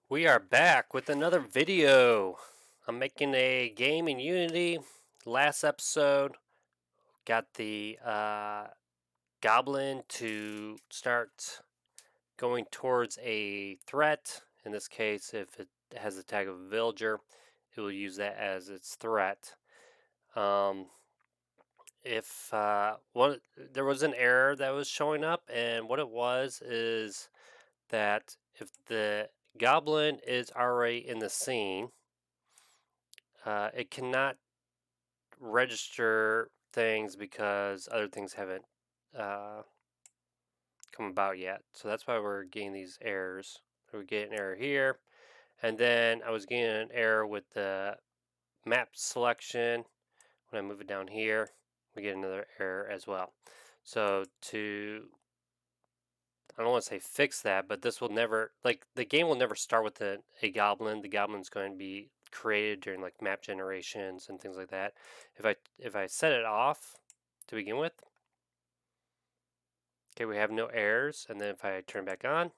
We are back with another video. I'm making a game in Unity. Last episode got the goblin to start going towards a threat. In this case, if it has the tag of a villager, it will use that as its threat. Um, if there was an error that was showing up, and what it was is that if the goblin is already in the scene, it cannot register things because other things haven't uh, come about yet. So that's why we're getting these errors. So we get an error here, and then I was getting an error with the map selection. When I move it down here, we get another error as well. So I don't want to say fix that, but this will never, like, the game will never start with a goblin. The goblin's going to be created during like map generations and things like that. If I set it off to begin with, okay, we have no errors, and then if I turn back on,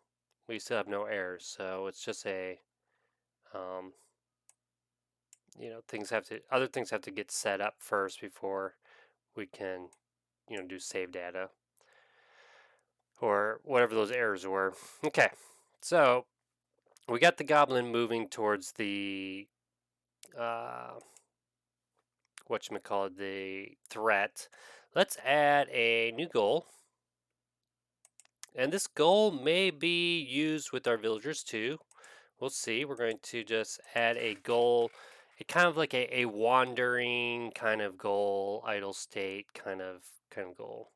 we still have no errors. So it's just um, other things have to get set up first before we can, do save data or whatever those errors were. Okay, so we got the goblin moving towards the uh, whatchamacallit, the threat. Let's add a new goal. And this goal may be used with our villagers too. We'll see. We're going to just add a goal, kind of like a wandering kind of goal, idle state kind of goal.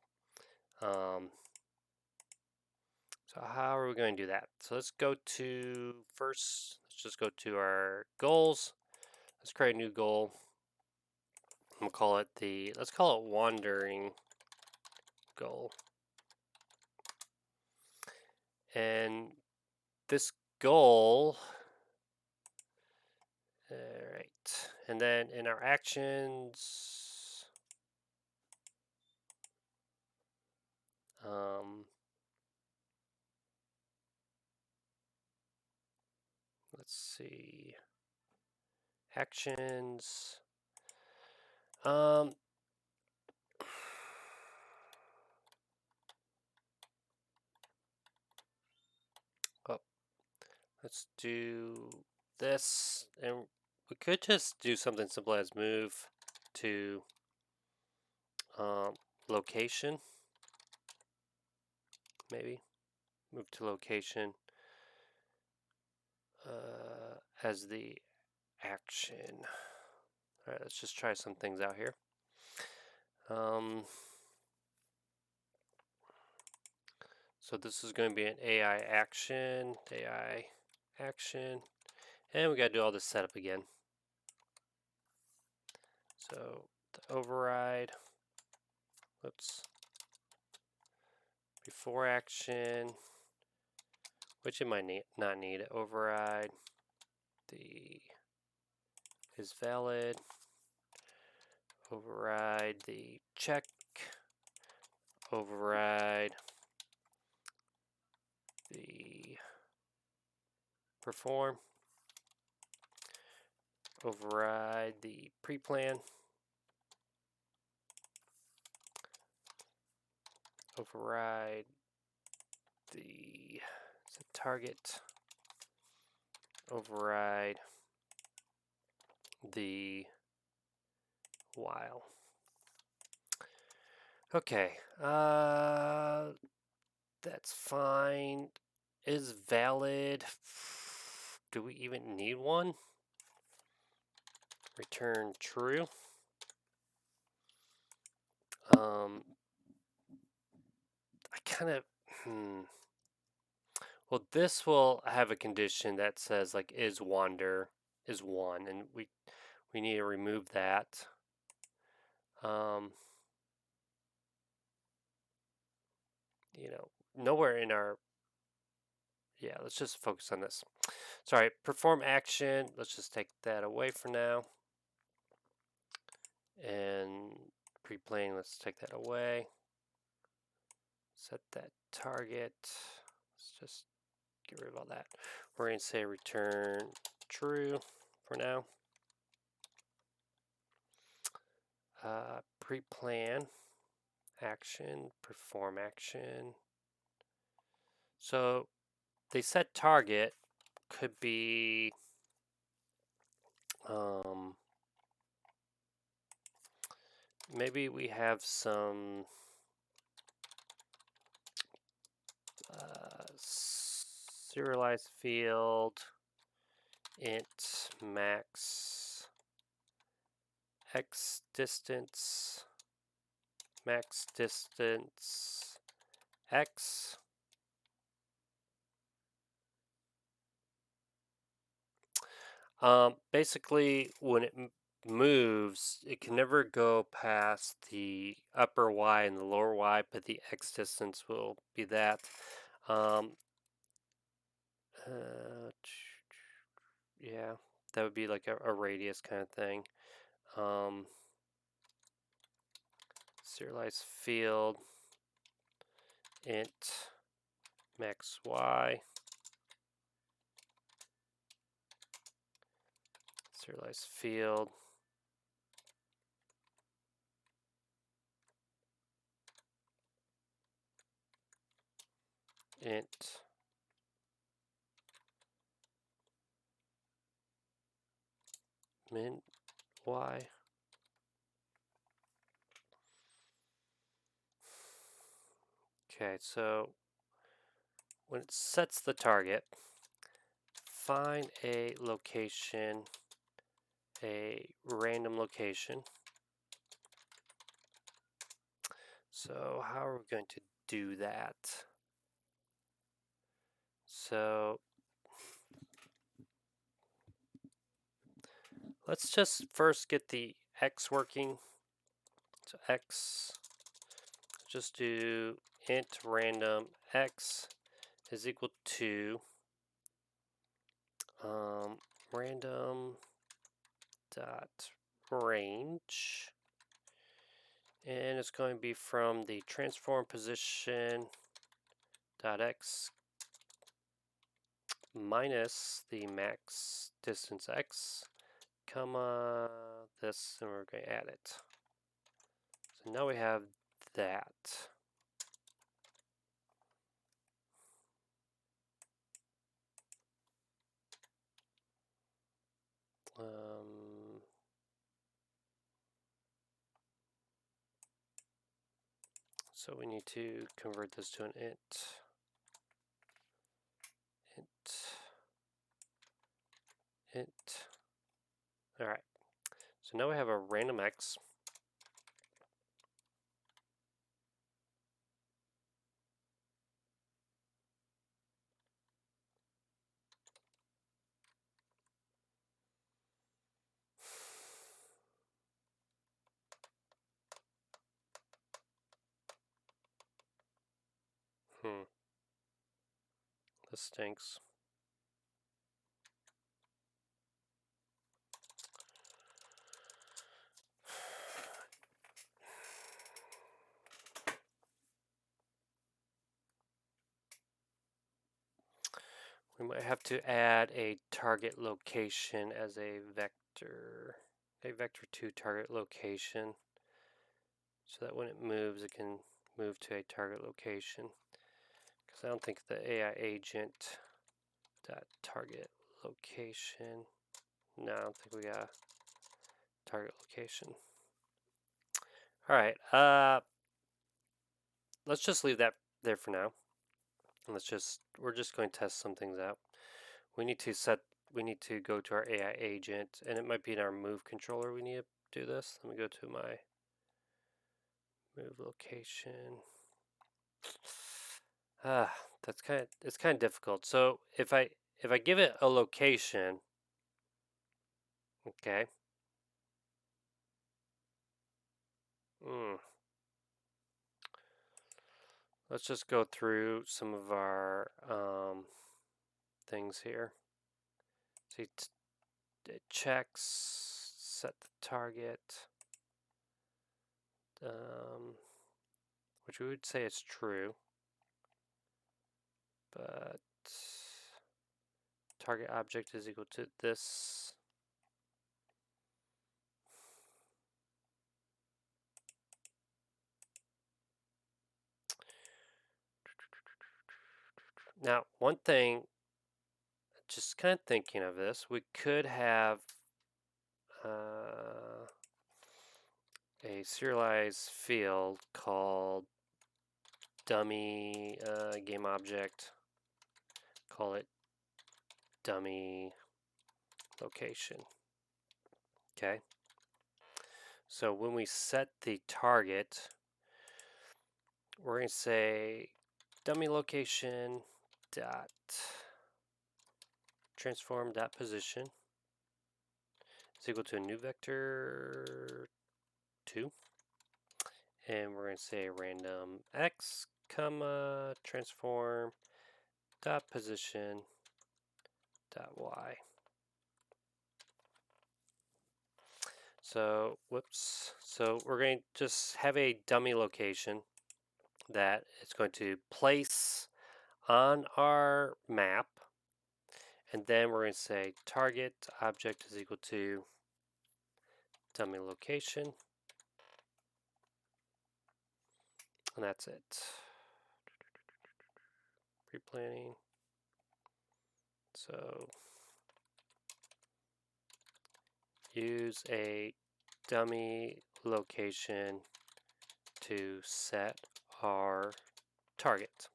So how are we going to do that? So let's go to first. Let's just go to our goals. Let's create a new goal. We'll call it let's call it wandering goal. And this goal, all right. And then in our actions, let's see, actions. Um, oh, let's do this, and we could just do something simple as move to location, maybe move to location as the action. All right, let's just try some things out here. So this is going to be an AI action, and we got to do all this setup again. So the override, whoops, before action, which it might not need, override, the is valid, override the check, override the perform, override the pre-plan, override the target, override the while. Okay, that's fine. Is valid. Do we even need one? Return true. I kind of, Well, this will have a condition that says like is wander is 1, and we need to remove that. Nowhere in our, yeah, let's just focus on this. Sorry, perform action. Let's just take that away for now. And pre-playing, let's take that away. Set that target. Let's just get rid of all that. We're going to say return true for now. Pre-plan action, perform action. So they said target could be maybe we have some serialized field int max x distance max distance x. Basically, when it moves, it can never go past the upper y and the lower y, but the x distance will be that. Yeah, that would be like a radius kind of thing. Serialized field int max y. Serialized field int min y. Okay, so when it sets the target, find a location, a random location. So how are we going to do that? So let's just first get the x working. So x, just do int random x is equal to random dot range, and it's going to be from the transform position dot x minus the max distance x, comma this, and we're going to add it. So now we have that. So we need to convert this to an int. Int. All right. So now we have a random x. This stinks. We might have to add a target location as a vector 2 target location, so that when it moves, it can move to a target location. Because I don't think the AI agent dot target location. No, I don't think we got a target location. All right. Let's just leave that there for now. And we're just going to test some things out. We need to go to our AI agent, and it might be in our move controller we need to do this. Let me go to my move location. It's kind of difficult. So if I give it a location, okay. Let's just go through some of our things here. See, it checks, set the target, which we would say is true, but target object is equal to this. Now, one thing, just kind of thinking of this, we could have a serialized field called dummy game object. Call it dummy location. Okay. So when we set the target, we're going to say dummy location dot transform dot position is equal to a new vector 2, and we're going to say random x comma transform dot position dot y. So whoops, so we're going to just have a dummy location that it's going to place on our map, and then we're going to say target object is equal to dummy location, and that's it. Pre-planning. So use a dummy location to set our target.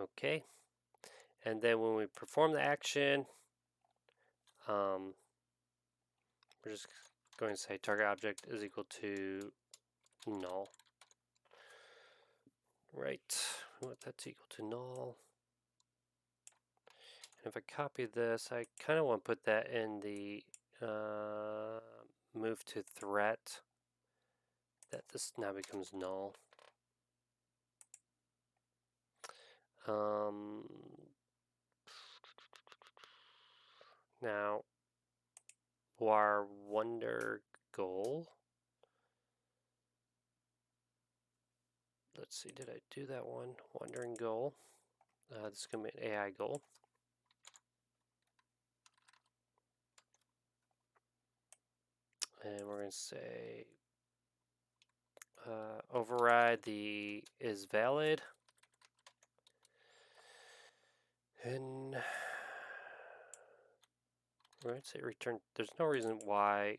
Okay, and then when we perform the action, we're just going to say target object is equal to null. Right, we want that to equal to null. And if I copy this, I kind of want to put that in the move to threat, that this now becomes null. Now, our wonder goal. Let's see, did I do that one? Wandering goal. This is going to be an AI goal. And we're going to say override the is valid. And we're going to say return. There's no reason why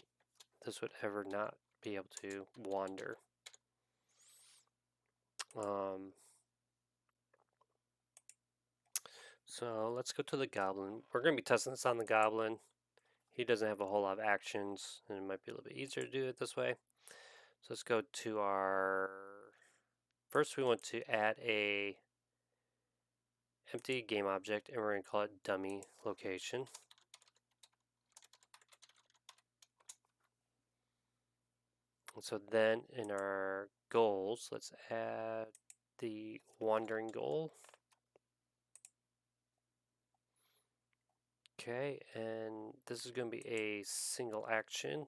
this would ever not be able to wander. So let's go to the goblin. We're going to be testing this on the goblin. He doesn't have a whole lot of actions, and it might be a little bit easier to do it this way. So let's go to our, first we want to add a empty game object, and we're going to call it dummy location. And so then in our goals, let's add the wandering goal. Okay, and this is going to be a single action.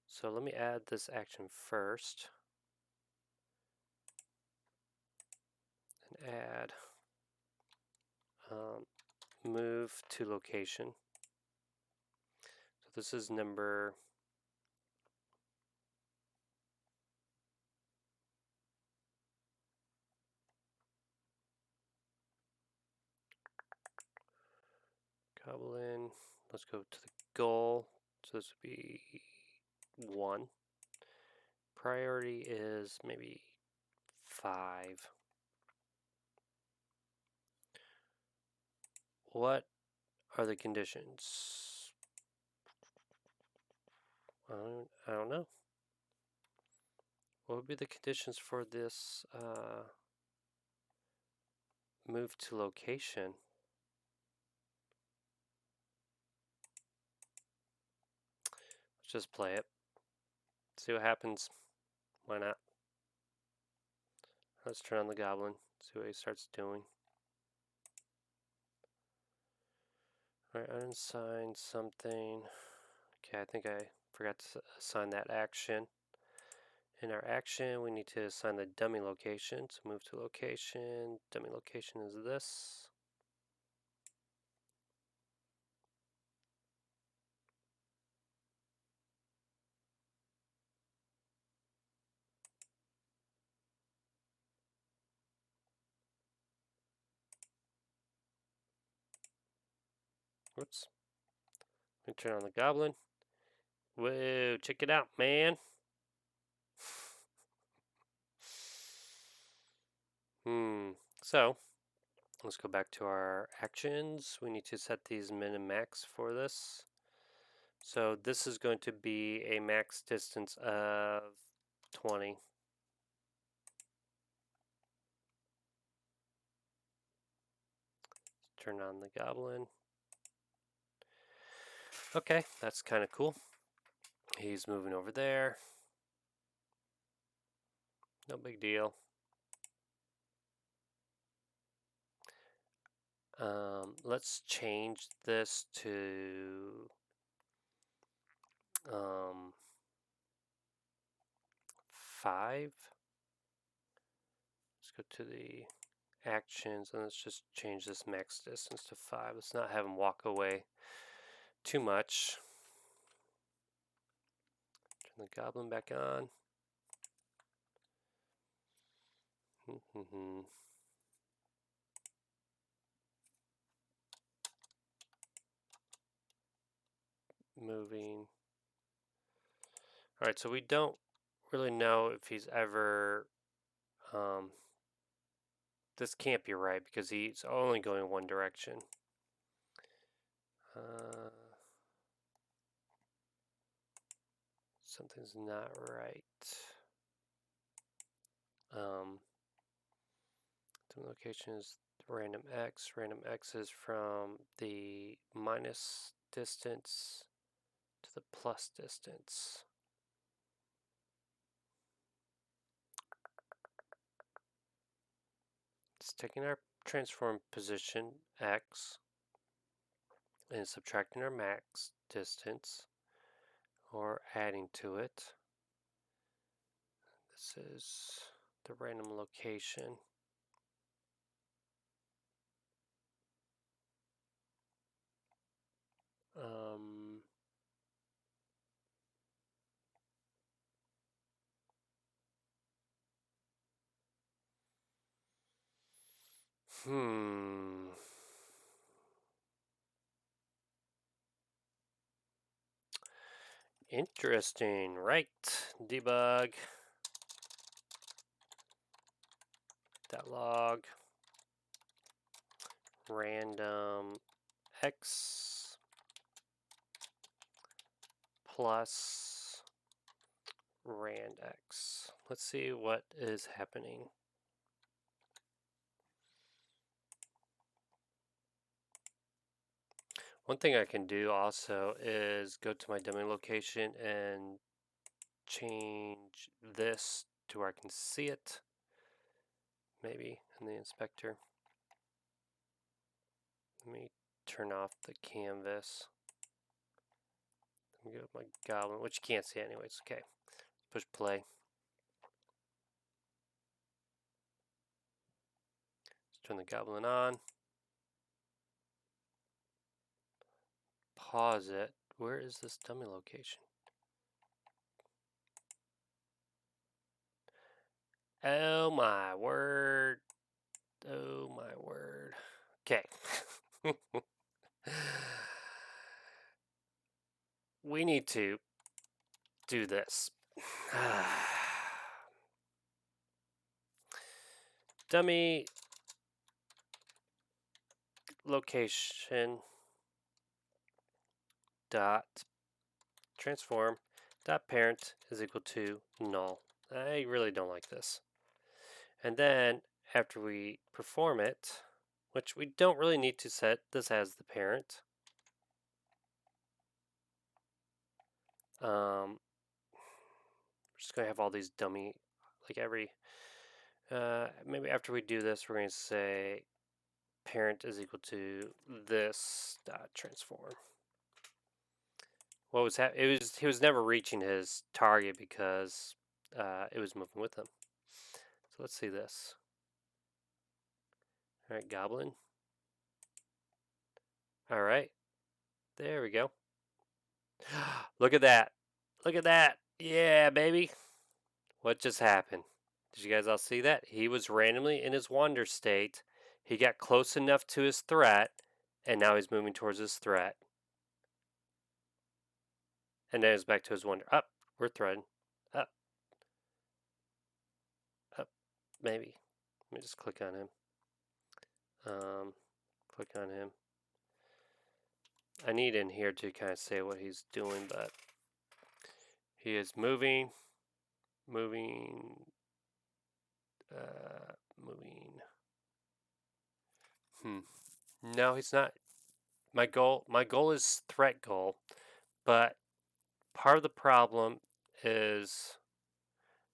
So let me add this action first. And add move to location. So this is number goblin. Let's go to the goal. So this would be 1. Priority is maybe 5. What are the conditions? I don't know. What would be the conditions for this move to location? Let's just play it. See what happens. Why not? Let's turn on the goblin. See what he starts doing. Alright, unassign something. Okay, I think I forgot to assign that action. In our action, we need to assign the dummy location. So move to location. Dummy location is this. Whoops. Let me turn on the goblin. Whoa, check it out, man. So, let's go back to our actions. We need to set these min and max for this. So this is going to be a max distance of 20. Turn on the goblin. Okay, that's kind of cool. He's moving over there. No big deal. Let's change this to 5. Let's go to the actions and let's just change this max distance to 5. Let's not have him walk away too much. Turn the goblin back on. Moving. Alright, so we don't really know if he's ever this can't be right because he's only going one direction. Something's not right. The location is random x. Random x is from the minus distance to the plus distance. It's taking our transform position x and subtracting our max distance or adding to it. This is the random location. Interesting. Right. Debug. .log. Random x plus rand x. Let's see what is happening. One thing I can do also is go to my dummy location and change this to where I can see it, maybe in the inspector. Let me turn off the canvas. Let me go with my goblin, which you can't see anyways. Okay, push play. Let's turn the goblin on. Pause it. Where is this dummy location? Oh my word. Oh my word. Okay. We need to do this. Dummy location dot transform dot parent is equal to null. I really don't like this. And then after we perform it, which we don't really need to set this as the parent. We're just going to have all these dummy, like every, maybe after we do this, we're going to say parent is equal to this dot transform. What was he was never reaching his target because it was moving with him. So let's see this. All right, goblin. All right, there we go. Look at that. Look at that. Yeah, baby. What just happened? Did you guys all see that? He was randomly in his wander state. He got close enough to his threat, And now he's moving towards his threat. And then it's back to his wonder. Up, we're threatened. Up, up, maybe. Let me just click on him. Click on him. I need in here to kind of say what he's doing, but he is moving, moving, moving. No, he's not. My goal is threat goal, but part of the problem is,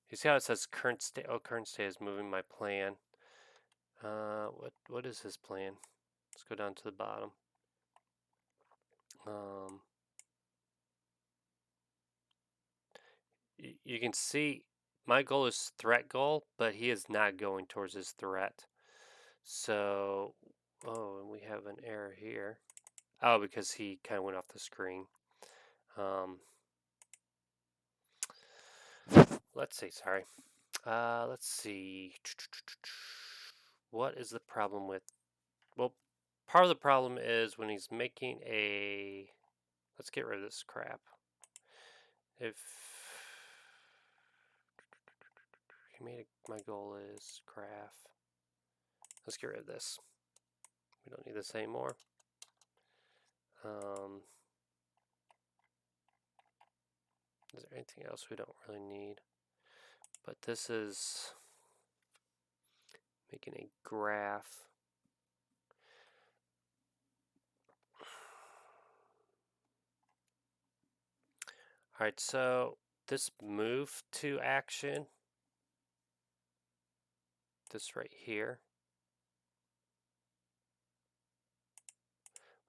you see how it says current state? Oh, current state is moving my plan. What is his plan? Let's go down to the bottom. You can see my goal is threat goal, but he is not going towards his threat. So, oh, and we have an error here. Oh, because he kind of went off the screen. Let's see, sorry. Let's see. What is the problem with, well, part of the problem is when he's making a, let's get rid of this crap. If he made my goal is graph. Let's get rid of this. We don't need this anymore. Is there anything else we don't really need? But this is making a graph. All right, so this move to action, this right here.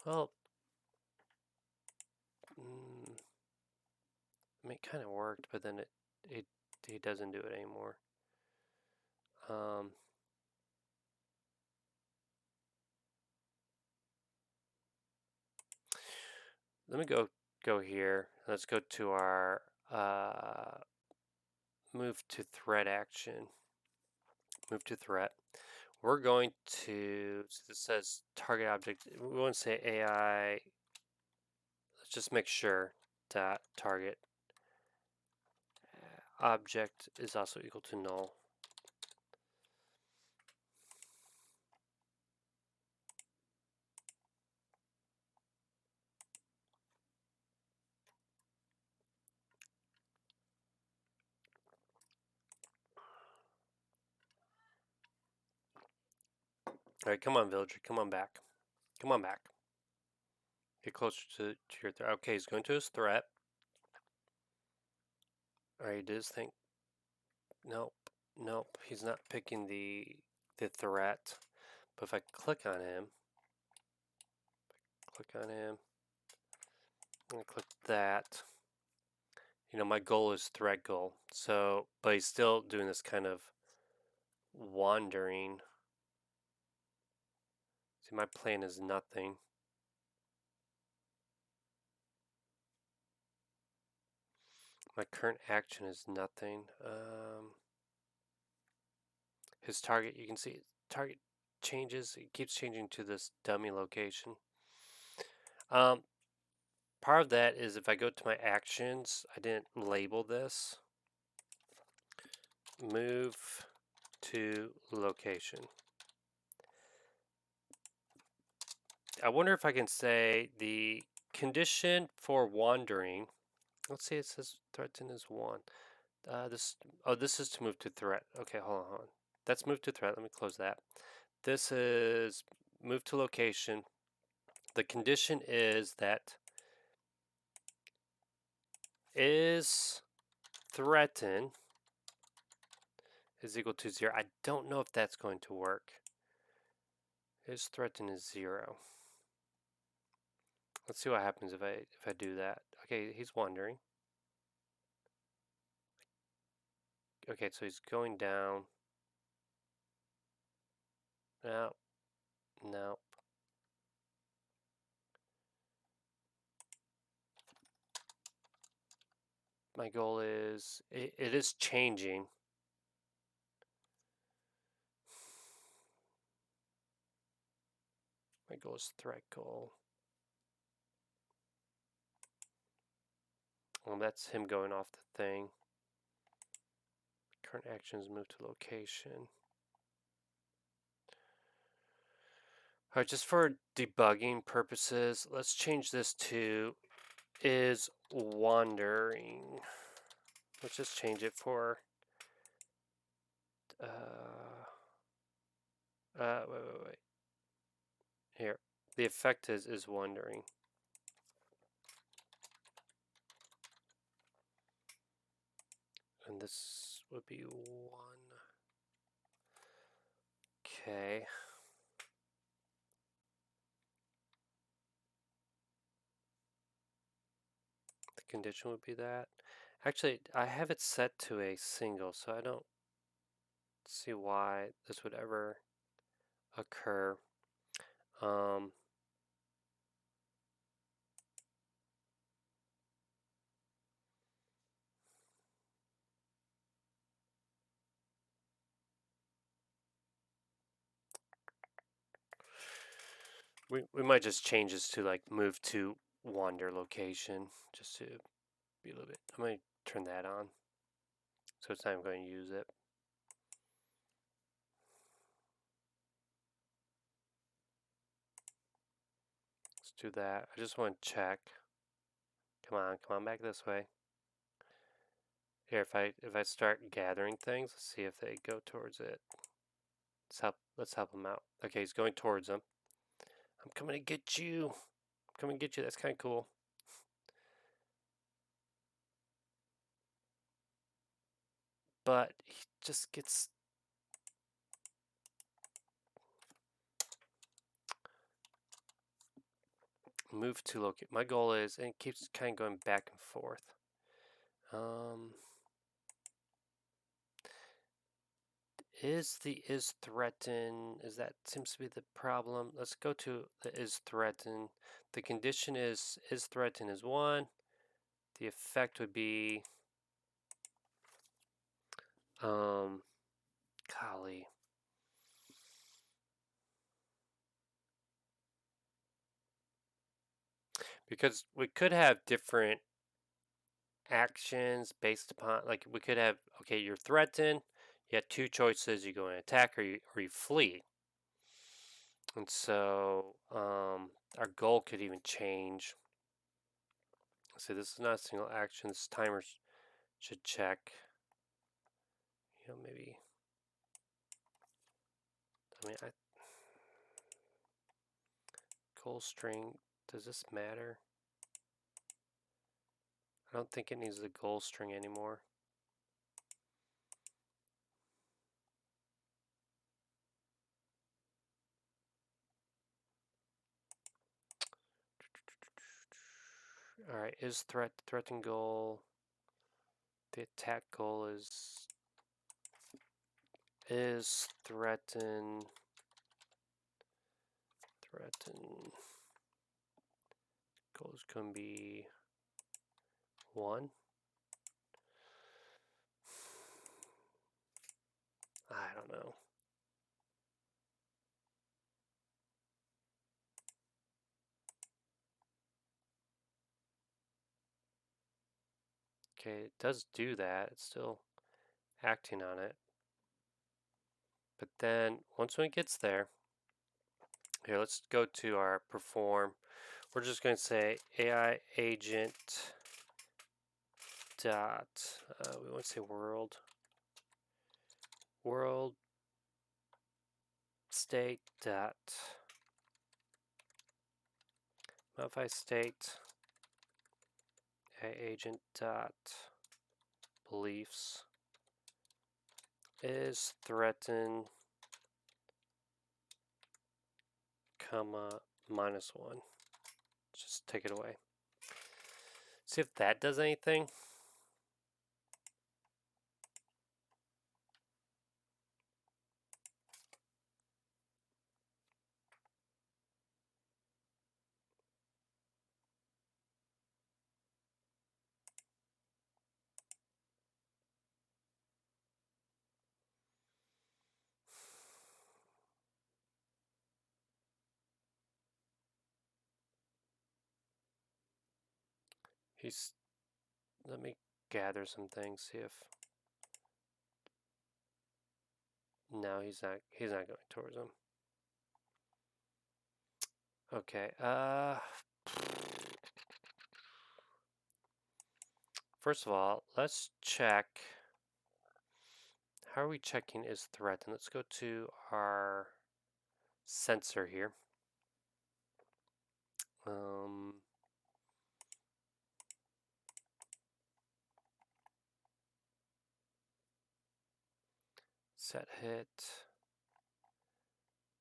Well, I mean, it kind of worked, but then he doesn't do it anymore. Let me go here. Let's go to our move to threat action. Move to threat. We're going to, so this says target object. We want to say AI. Let's just make sure that target object is also equal to null. All right, come on, villager, come on back. Come on back. Get closer to your threat. Okay, he's going to his threat. All right, he did his thing. Nope, nope, he's not picking the threat. But if I click on him, I'm gonna click that. You know, my goal is threat goal. So, but he's still doing this kind of wandering. See, my plan is nothing. My current action is nothing. His target, you can see target changes. It keeps changing to this dummy location. Part of that is if I go to my actions, I didn't label this. Move to location. I wonder if I can say the condition for wandering. Let's see, it says threaten is 1. This is to move to threat. Okay, hold on. That's move to threat. Let me close that. This is move to location. The condition is that is threaten is equal to 0. I don't know if that's going to work. Is threaten is 0. Let's see what happens if I do that. Okay, he's wandering. Okay, so he's going down. No. Nope. My goal is, it is changing. My Current goal is threat goal. Well, that's him going off the thing. Current actions move to location. All right, just for debugging purposes, let's change this to is wandering. Let's just change it for wait. Here. The effect is wandering. And this would be 1. Okay. The condition would be that. Actually, I have it set to a single, so I don't see why this would ever occur. We might just change this to like move to wander location just to be a little bit. I'm going to turn that on so it's not even going to use it. Let's do that. I just want to check. Come on back this way. Here, if I start gathering things, let's see if they go towards it. Let's help him out. Okay, he's going towards them. I'm coming to get you. I'm coming to get you. That's kind of cool. But he just gets moved to locate. My goal is, and it keeps kind of going back and forth. Is threaten, that seems to be the problem. Let's go to the is threaten. The condition is threaten is 1. The effect would be golly. Because we could have different actions based upon, like we could have, okay, you're threatened, you have 2 choices, you go and attack or you flee. And so our goal could even change. So this is not a single action. This timer should check. You know, maybe. I mean, goal string. Does this matter? I don't think it needs the goal string anymore. All right, is threaten goal. The attack goal is threaten goal is going to be 1. I don't know. Okay, it does do that. It's still acting on it. But then once it gets there, here, let's go to our perform. We're just going to say AI agent dot, we want to say world state dot modify state AI agent dot beliefs is threaten comma -1. Just take it away. See if that does anything. He's. Let me gather some things. See if. No, he's not. He's not going towards him. Okay. First of all, let's check. How are we checking his threat? And let's go to our sensor here. Set hit.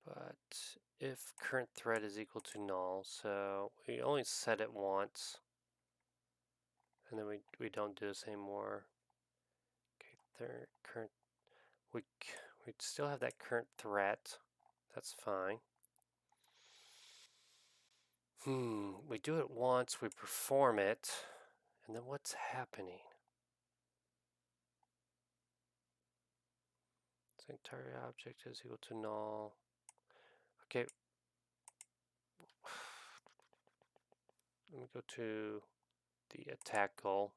But if current threat is equal to null, so we only set it once, and then we don't do this anymore. Okay, current we still have that current threat. That's fine. We do it once, we perform it, and then what's happening? So target object is equal to null. Okay. Let me go to the attack goal.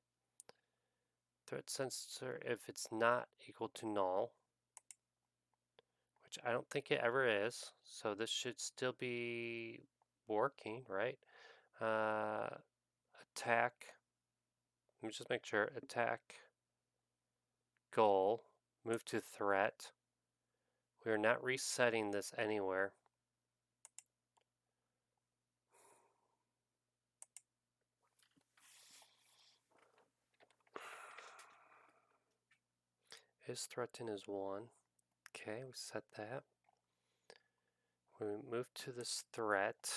Threat sensor, if it's not equal to null, which I don't think it ever is, so this should still be working, right? Attack, let me just make sure, attack goal, move to threat. We are not resetting this anywhere. Is threaten is 1. Okay, we set that. When we move to this threat,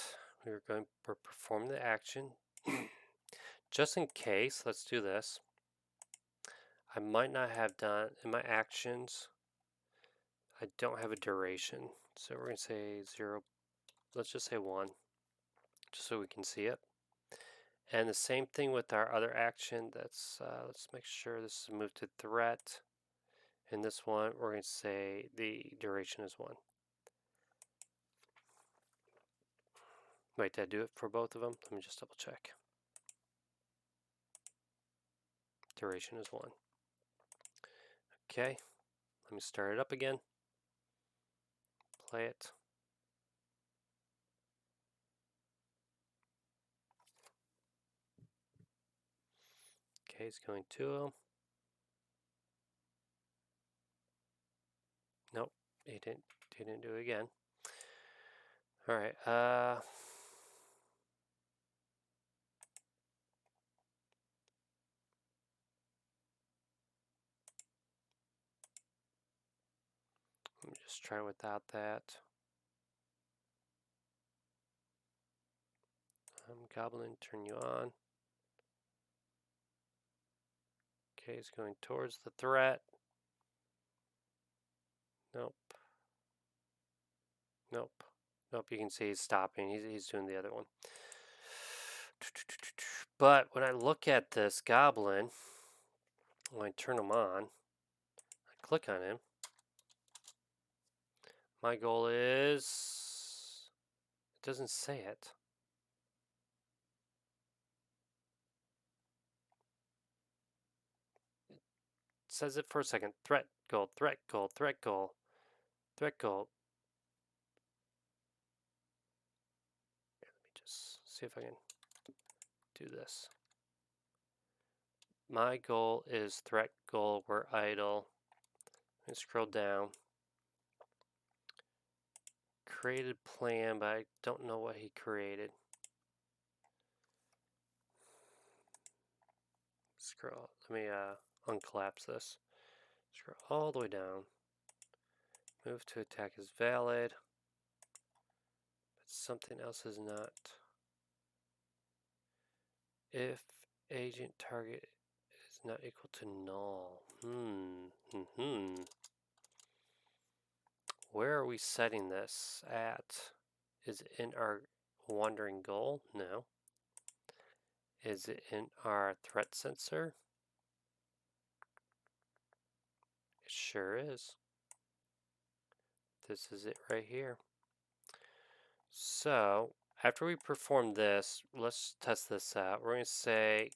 we're going to perform the action. Just in case, let's do this. I might not have done, in my actions, I don't have a duration. So we're going to say 0, let's just say 1, just so we can see it. And the same thing with our other action. That's let's make sure this is moved to threat. In this one, we're going to say the duration is 1. Wait, did I do it for both of them? Let me just double check. Duration is 1. Okay, let me start it up again. Play it. Okay, it's going to him. Nope, he didn't do it again. All right. Let me just try without that. Goblin, turn you on. Okay, he's going towards the threat. Nope. Nope. Nope, you can see he's stopping. He's doing the other one. But when I look at this goblin, when I turn him on, I click on him. My goal is... It doesn't say it. It says it for a second. Threat goal, threat goal, threat goal, threat goal. Here, let me just see if I can do this. My goal is threat goal, we're idle. And scroll down. Created plan, but I don't know what he created. Scroll. Let me uncollapse this. Scroll all the way down. Move to attack is valid, but something else is not. If agent target is not equal to null. Where are we setting this at? Is it in our wandering goal? No. Is it in our threat sensor? It sure is. This is it right here. So after we perform this, let's test this out. We're going to say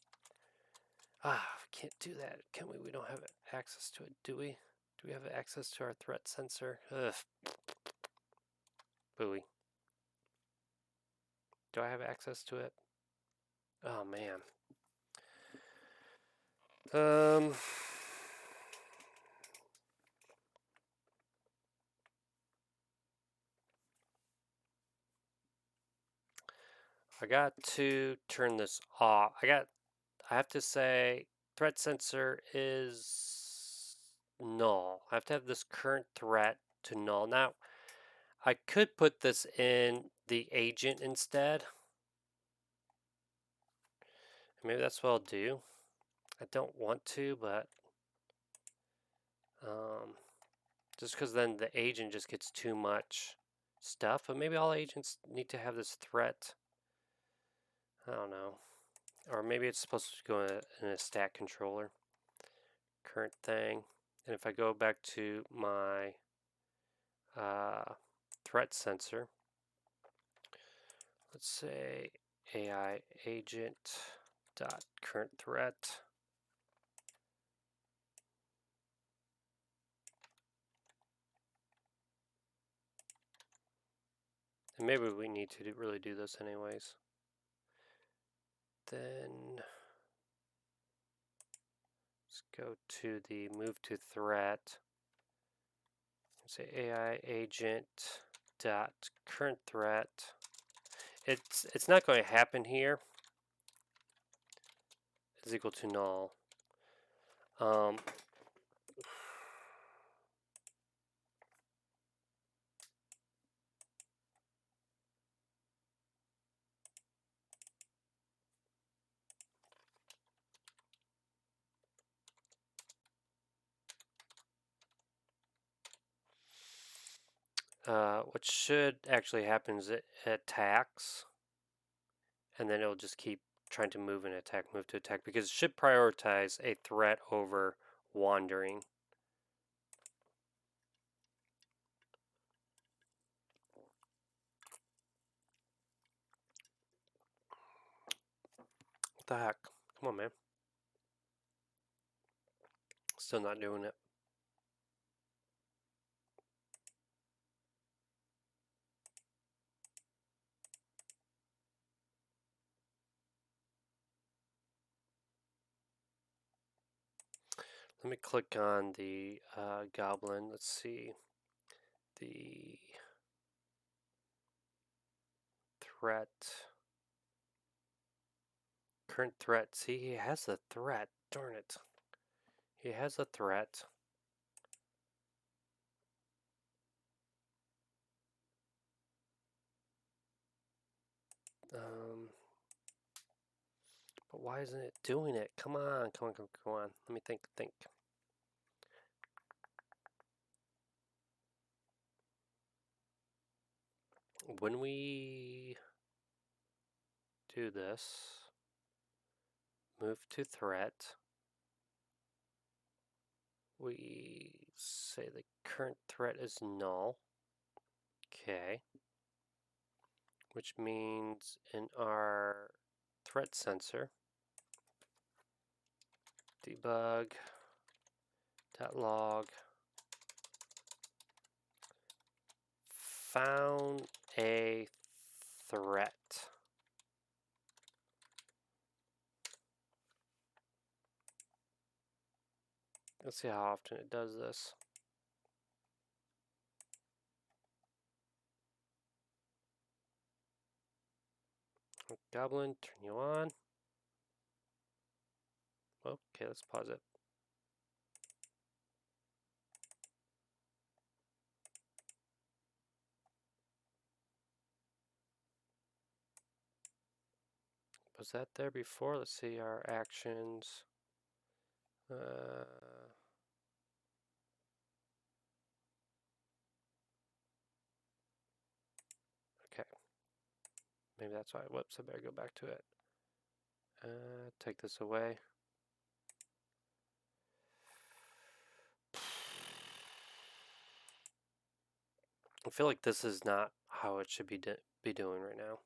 We can't do that, can we? We don't have access to it, do we? Do we have access to our threat sensor? Ugh. Booey. Do I have access to it? Oh man. I got to turn this off. I have to say threat sensor is null. I have to have this current threat to null. Now, I could put this in the agent instead. Maybe that's what I'll do. I don't want to, but just because then the agent just gets too much stuff. But maybe all agents need to have this threat. I don't know. Or maybe it's supposed to go in a stack controller. Current thing. And if I go back to my threat sensor, let's say AI agent dot current threat. And maybe we need to really do this anyways. Then let's go to the move to threat. Say AI agent dot current threat. It's not going to happen here. Is equal to null. What should actually happen is it attacks, and then it'll just keep trying to move to attack, because it should prioritize a threat over wandering. What the heck? Come on, man. Still not doing it. Let me click on the goblin. Let's see. The threat. Current threat. See, he has a threat. Darn it. He has a threat. But why isn't it doing it? Come on, come on, come on, come on. Let me think. When we do this, move to threat, we say the current threat is null. Okay. Which means in our threat sensor, debug.log found a threat. Let's see how often it does this. Goblin, turn you on. Okay, let's pause it. Was that there before? Let's see our actions. Okay. Maybe that's why. Whoops, I better go back to it. Take this away. I feel like this is not how it should be doing right now.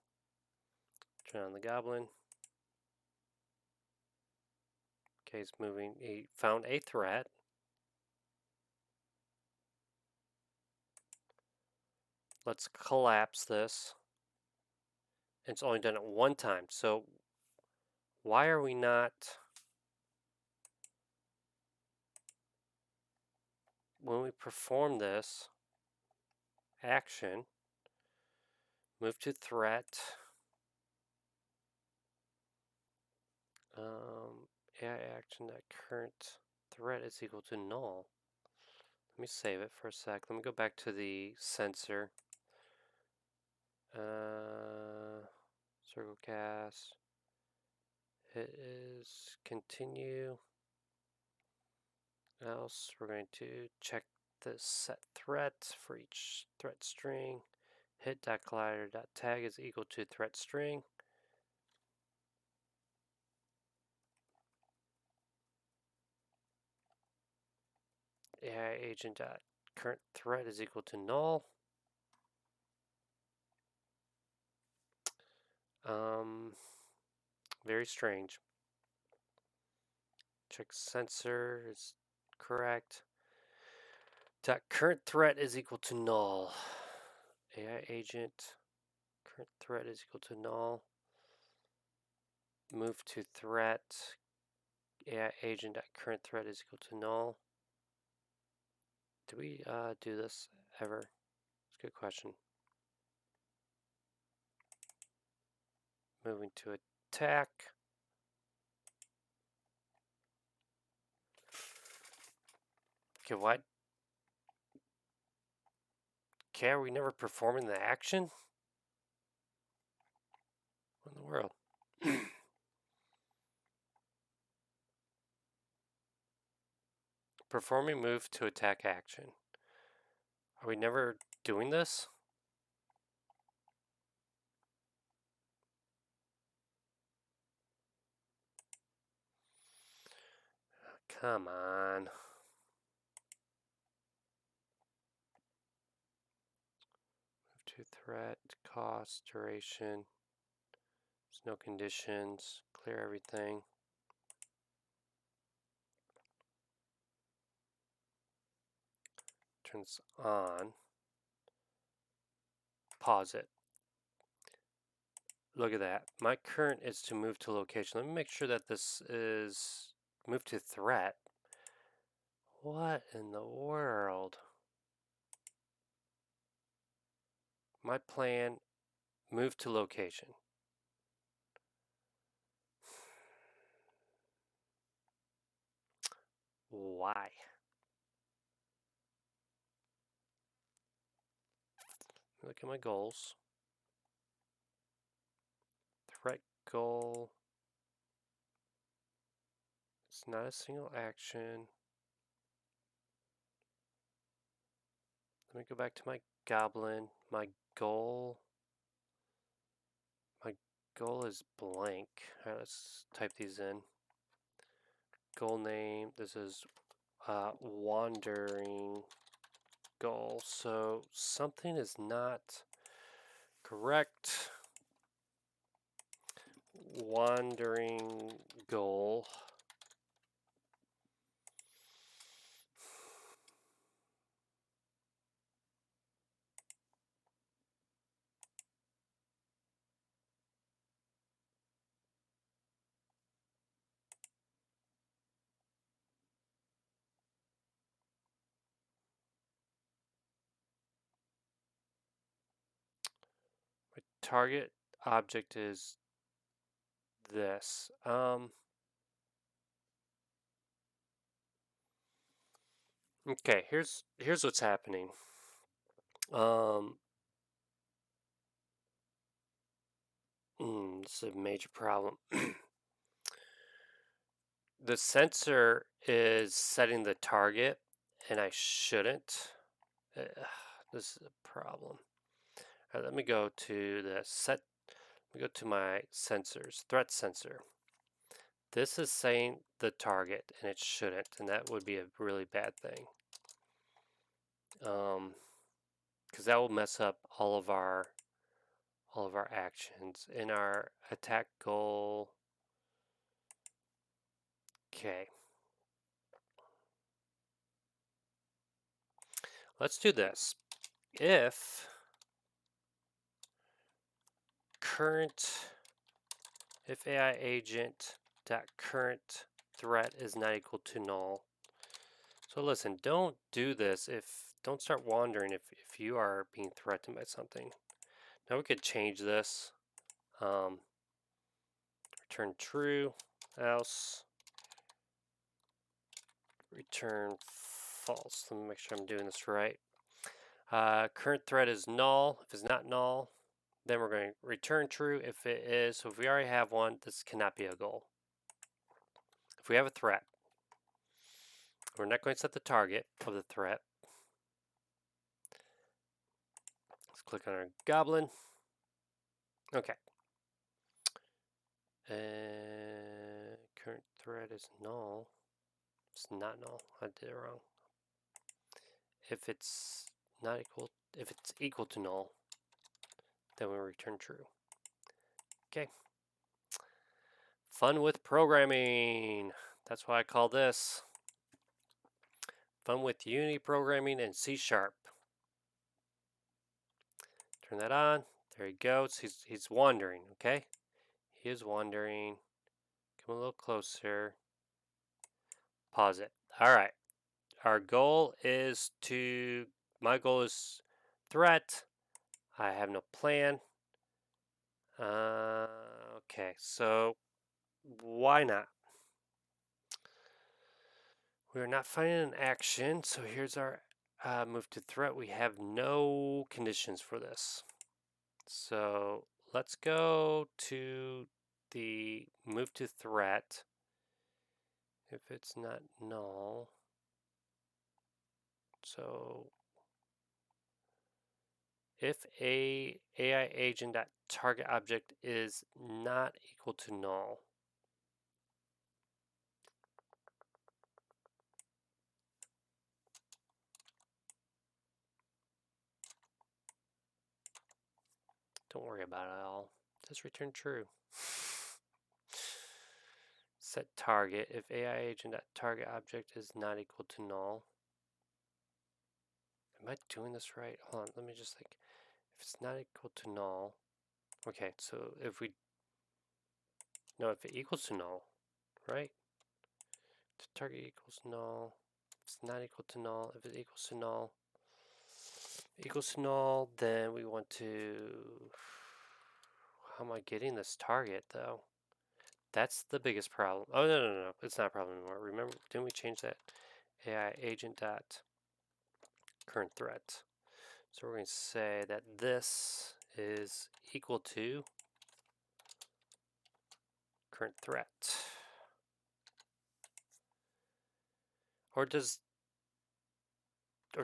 Turn on the goblin. Okay, he's moving. He found a threat. Let's collapse this. It's only done it one time. So why are we not, when we perform this action, move to threat, AI action that current threat is equal to null. Let me save it for a sec. Let me go back to the sensor. Circle cast. It is continue. Else we're going to check the set threat for each threat string. Hit.collider.tag is equal to threat string. AI agent.current threat is equal to null. Very strange. Check sensor is correct. Current threat is equal to null. AI agent current threat is equal to null. Move to threat. AI agent current threat is equal to null. Do we do this ever? It's a good question. Moving to attack. Okay, what? Okay, are we never performing the action? What in the world? Performing move to attack action. Are we never doing this? Come on. Move to threat, cost, duration. There's no conditions. Clear everything. Turn this on. Pause it. Look at that. My current is to move to location. Let me make sure that this is move to threat. What in the world? My plan, move to location. Why? Look at my goals. Threat goal. It's not a single action. Let me go back to my goblin. My goal is blank. All right, let's type these in. Goal name. This is wandering goal. So something is not correct. Wandering goal. My target object is this. Okay, here's what's happening. This is a major problem. The sensor is setting the target, and I shouldn't. This is a problem. All right, let me go to the set. Let me go to my sensors, threat sensor. This is saying the target, and it shouldn't, and that would be a really bad thing. Because that will mess up all of our actions. In our attack goal, Okay. Let's do this. If AI agent dot current threat is not equal to null. So listen, don't do this don't start wandering if you are being threatened by something. Now we could change this. Return true, else return false. Let me make sure I'm doing this right. Current threat is null. If it's not null, then we're going to return true. If it is, so if we already have one, this cannot be a goal. If we have a threat, we're not going to set the target of the threat. Let's click on our goblin. Okay. Current threat is null. It's not null. I did it wrong. If it's not equal, if it's equal to null, then we return true. Okay. Fun with programming. That's why I call this Fun with Unity programming and C#. Turn that on. There he goes. He's wandering, okay? He is wandering. Come a little closer. Pause it. All right. Our goal is my goal is threat. I have no plan. Okay, so why not? We are not finding an action, so here's our move to threat. We have no conditions for this. So let's go to the move to threat. If it's not null, so if a AI agent target object is not equal to null, don't worry about it all. Just return true. Set target if AI agent target object is not equal to null. Am I doing this right? Hold on, let me just think. If it's not equal to null, okay, so if it equals to null, right? The target equals null. If it's not equal to null, if it equals to null, then we want to. How am I getting this target though? That's the biggest problem. Oh no, it's not a problem anymore. Remember, didn't we change that? AI agent dot current threat. So we're going to say that this is equal to current threat. Or do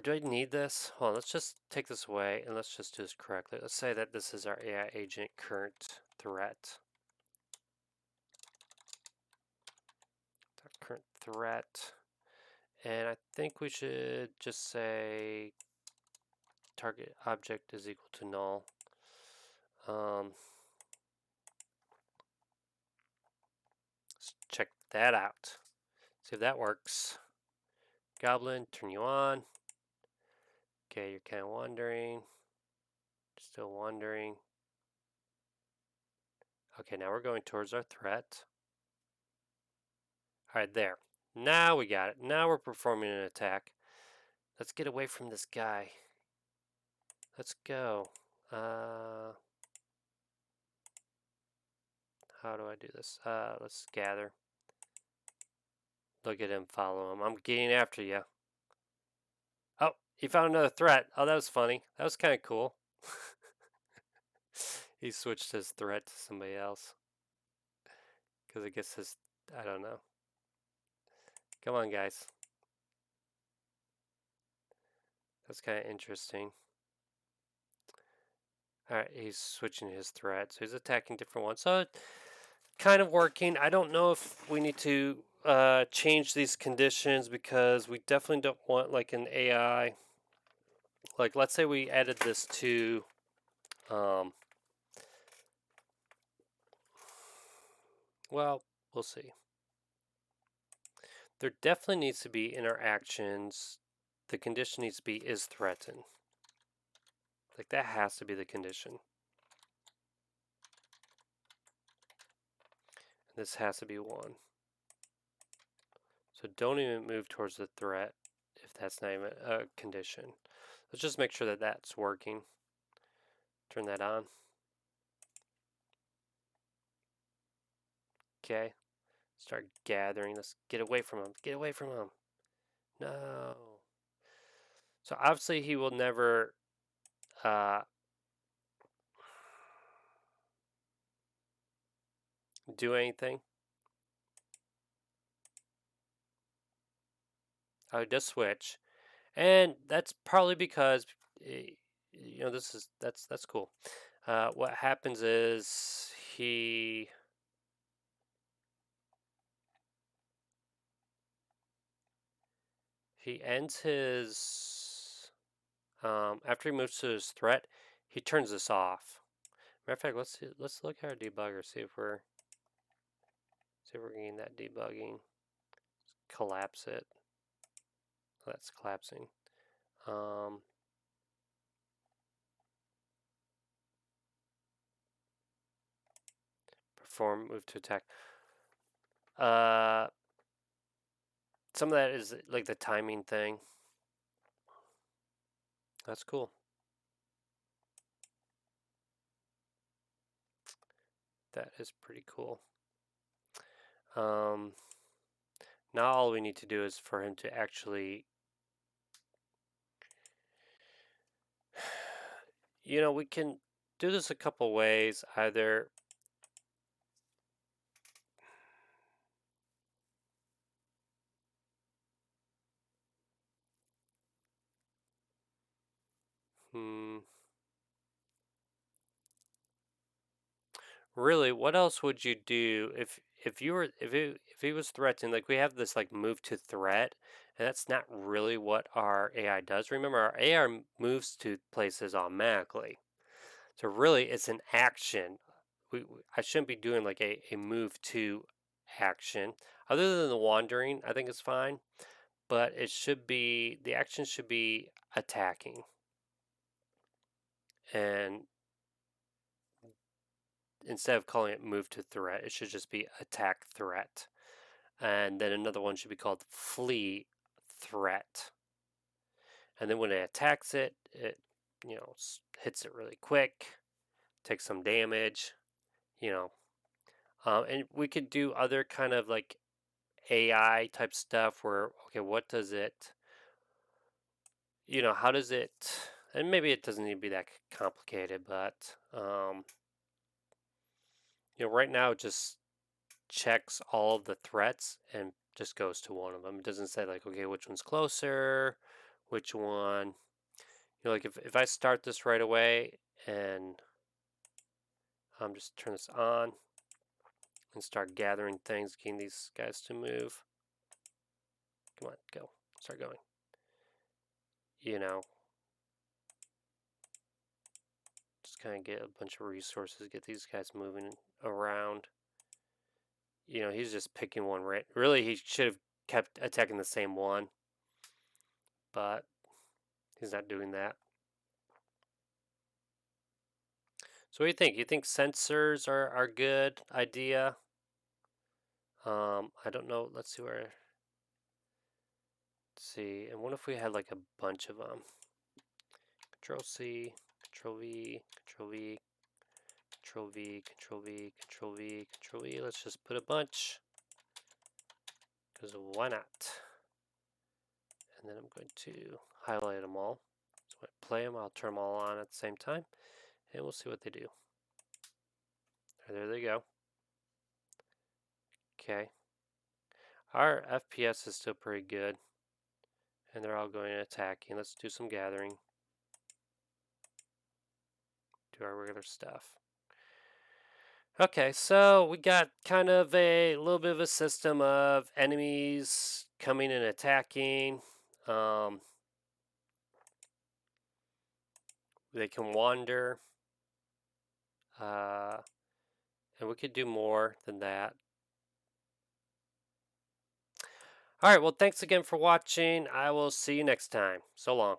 I need this? Hold on, let's just take this away and let's just do this correctly. Let's say that this is our AI agent current threat. Current threat. And I think we should just say target object is equal to null. Let's check that out. See if that works. Goblin, turn you on. Okay, you're kind of wandering. Still wandering. Okay, now we're going towards our threat. All right, there. Now we got it. Now we're performing an attack. Let's get away from this guy. Let's go. How do I do this? Let's gather. Look at him, follow him. I'm getting after you. Oh, he found another threat. Oh, that was funny. That was kind of cool. He switched his threat to somebody else. Because I guess I don't know. Come on, guys. That's kind of interesting. Alright, he's switching his threat. So he's attacking different ones. So kind of working. I don't know if we need to change these conditions because we definitely don't want like an AI. Like let's say we added this to well, we'll see. There definitely needs to be interactions. The condition needs to be is threatened. Like that has to be the condition. This has to be one. So don't even move towards the threat if that's not even a condition. Let's just make sure that that's working. Turn that on. Okay. Start gathering. Let's get away from him. Get away from him. No. So obviously he will never uh, do anything. Oh, it does switch, and that's probably because that's cool. What happens is he ends his after he moves to his threat, he turns this off. Matter of fact, let's look at our debugger, see if we're getting that debugging. Collapse it. Oh, that's collapsing. Um, Perform move to attack. Uh, some of that is like the timing thing. That's cool. That is pretty cool. Um, Now all we need to do is for him to actually, we can do this a couple ways. Either, hmm, really, what else would you do if you were if he was threatened? Like we have this like move to threat, and that's not really what our AI does. Remember, our AI moves to places automatically. So really, it's an action. I shouldn't be doing like a move to action. Other than the wandering, I think it's fine. But the action should be attacking. And instead of calling it move to threat, it should just be attack threat. And then another one should be called flee threat. And then when it attacks it, it hits it really quick, takes some damage, you know. And we could do other kind of like AI type stuff where, okay, what does it, how does it, and maybe it doesn't need to be that complicated, but, right now it just checks all of the threats and just goes to one of them. It doesn't say like, okay, which one's closer, which one, like if I start this right away and just turn this on and start gathering things, getting these guys to move. Come on, go. Start going. Just kind of get a bunch of resources, get these guys moving around. He's just picking one right. Really, he should have kept attacking the same one, but he's not doing that. So what do you think? You think sensors are good idea? I don't know. Let's see where. Let's see. And what if we had like a bunch of them? Control C, Control V, Control V, Control V, Control V, Control V, Control V. Let's just put a bunch. Because why not? And then I'm going to highlight them all. So when I play them, I'll turn them all on at the same time. And we'll see what they do. There they go. Okay. Our FPS is still pretty good. And they're all going and attacking. Let's do some gathering. Do our regular stuff. Okay, so we got kind of a little bit of a system of enemies coming and attacking. They can wander. And we could do more than that. All right, well, thanks again for watching. I will see you next time. So long.